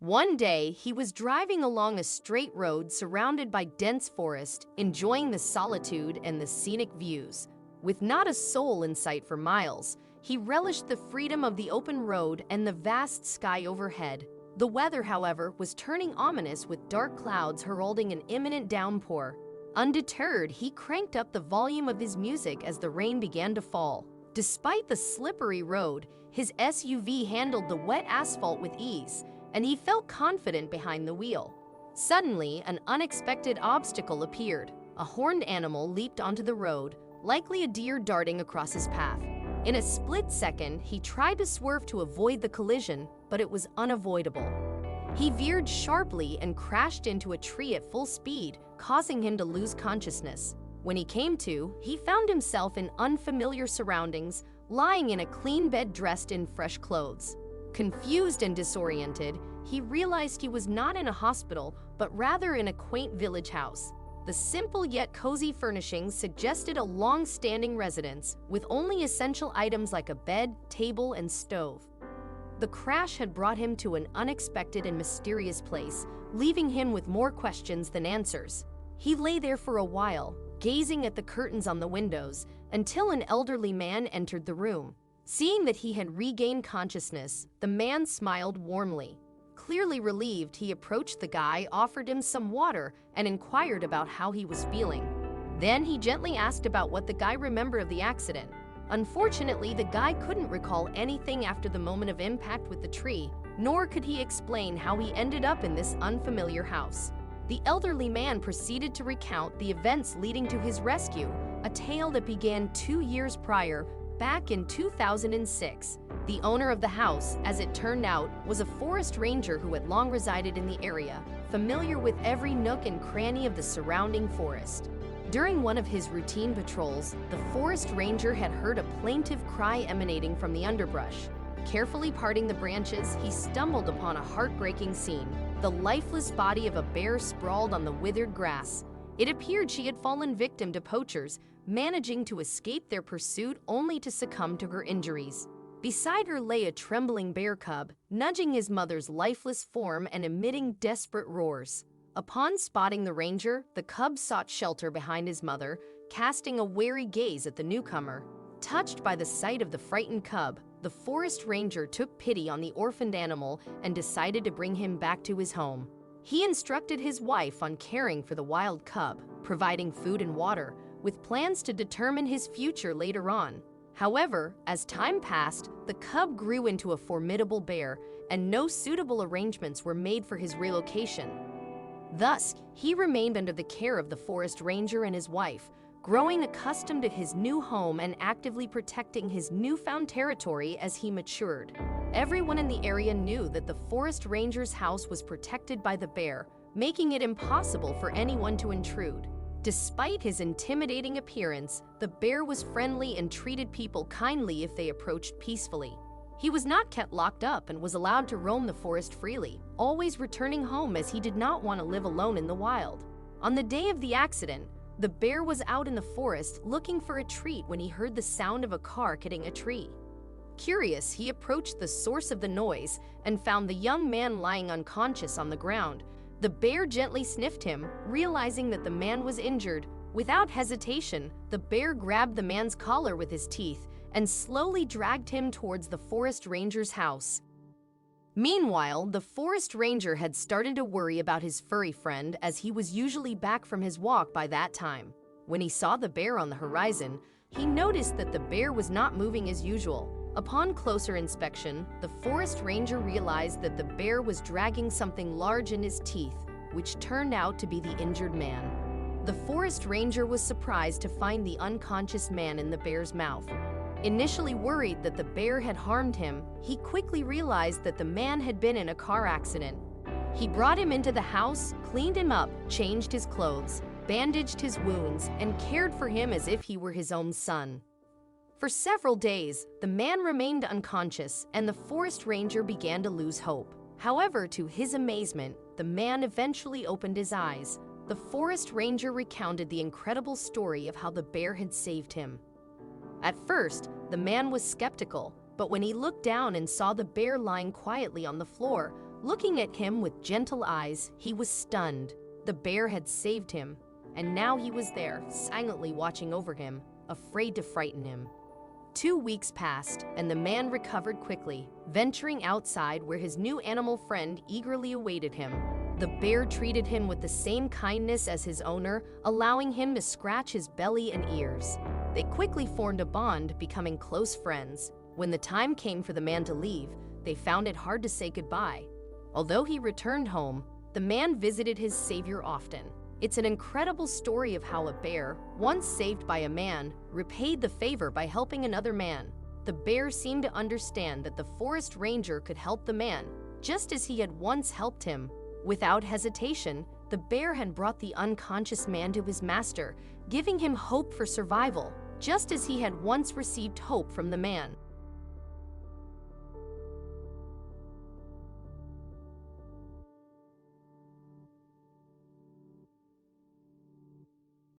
One day, he was driving along a straight road surrounded by dense forest, enjoying the solitude and the scenic views. With not a soul in sight for miles, he relished the freedom of the open road and the vast sky overhead. The weather, however, was turning ominous with dark clouds heralding an imminent downpour. Undeterred, he cranked up the volume of his music as the rain began to fall. Despite the slippery road, his SUV handled the wet asphalt with ease, and he felt confident behind the wheel. Suddenly, an unexpected obstacle appeared. A horned animal leaped onto the road, likely a deer darting across his path. In a split second, he tried to swerve to avoid the collision, but it was unavoidable. He veered sharply and crashed into a tree at full speed, causing him to lose consciousness. When he came to, he found himself in unfamiliar surroundings, lying in a clean bed dressed in fresh clothes. Confused and disoriented, he realized he was not in a hospital, but rather in a quaint village house. The simple yet cozy furnishings suggested a long-standing residence, with only essential items like a bed, table, and stove. The crash had brought him to an unexpected and mysterious place, leaving him with more questions than answers. He lay there for a while, gazing at the curtains on the windows, until an elderly man entered the room. Seeing that he had regained consciousness, the man smiled warmly. Clearly relieved, he approached the guy, offered him some water, and inquired about how he was feeling. Then he gently asked about what the guy remembered of the accident. Unfortunately, the guy couldn't recall anything after the moment of impact with the tree, nor could he explain how he ended up in this unfamiliar house. The elderly man proceeded to recount the events leading to his rescue, a tale that began 2 years prior, back in 2006. The owner of the house, as it turned out, was a forest ranger who had long resided in the area, familiar with every nook and cranny of the surrounding forest. During one of his routine patrols, the forest ranger had heard a plaintive cry emanating from the underbrush. Carefully parting the branches, he stumbled upon a heartbreaking scene. The lifeless body of a bear sprawled on the withered grass. It appeared she had fallen victim to poachers, managing to escape their pursuit only to succumb to her injuries. Beside her lay a trembling bear cub, nudging his mother's lifeless form and emitting desperate roars. Upon spotting the ranger, the cub sought shelter behind his mother, casting a wary gaze at the newcomer. Touched by the sight of the frightened cub, the forest ranger took pity on the orphaned animal and decided to bring him back to his home. He instructed his wife on caring for the wild cub, providing food and water, with plans to determine his future later on. However, as time passed, the cub grew into a formidable bear, and no suitable arrangements were made for his relocation. Thus, he remained under the care of the forest ranger and his wife, growing accustomed to his new home and actively protecting his newfound territory as he matured. Everyone in the area knew that the forest ranger's house was protected by the bear, making it impossible for anyone to intrude. Despite his intimidating appearance, the bear was friendly and treated people kindly if they approached peacefully. He was not kept locked up and was allowed to roam the forest freely, always returning home as he did not want to live alone in the wild. On the day of the accident, the bear was out in the forest looking for a treat when he heard the sound of a car hitting a tree. Curious, he approached the source of the noise and found the young man lying unconscious on the ground. The bear gently sniffed him, realizing that the man was injured. Without hesitation, the bear grabbed the man's collar with his teeth and slowly dragged him towards the forest ranger's house. Meanwhile, the forest ranger had started to worry about his furry friend, as he was usually back from his walk by that time. When he saw the bear on the horizon, he noticed that the bear was not moving as usual. Upon closer inspection, the forest ranger realized that the bear was dragging something large in his teeth, which turned out to be the injured man. The forest ranger was surprised to find the unconscious man in the bear's mouth. Initially worried that the bear had harmed him, he quickly realized that the man had been in a car accident. He brought him into the house, cleaned him up, changed his clothes, bandaged his wounds, and cared for him as if he were his own son. For several days, the man remained unconscious, and the forest ranger began to lose hope. However, to his amazement, the man eventually opened his eyes. The forest ranger recounted the incredible story of how the bear had saved him. At first, the man was skeptical, but when he looked down and saw the bear lying quietly on the floor, Looking at him with gentle eyes, he was stunned. The bear had saved him, and now he was there, silently watching over him, afraid to frighten him. 2 weeks passed, and the man recovered quickly, venturing outside where his new animal friend eagerly awaited him. The bear treated him with the same kindness as his owner, allowing him to scratch his belly and ears. They quickly formed a bond, becoming close friends. When the time came for the man to leave, they found it hard to say goodbye. Although he returned home, the man visited his savior often. It's an incredible story of how a bear, once saved by a man, repaid the favor by helping another man. The bear seemed to understand that the forest ranger could help the man, just as he had once helped him. Without hesitation, the bear had brought the unconscious man to his master, giving him hope for survival, just as he had once received hope from the man.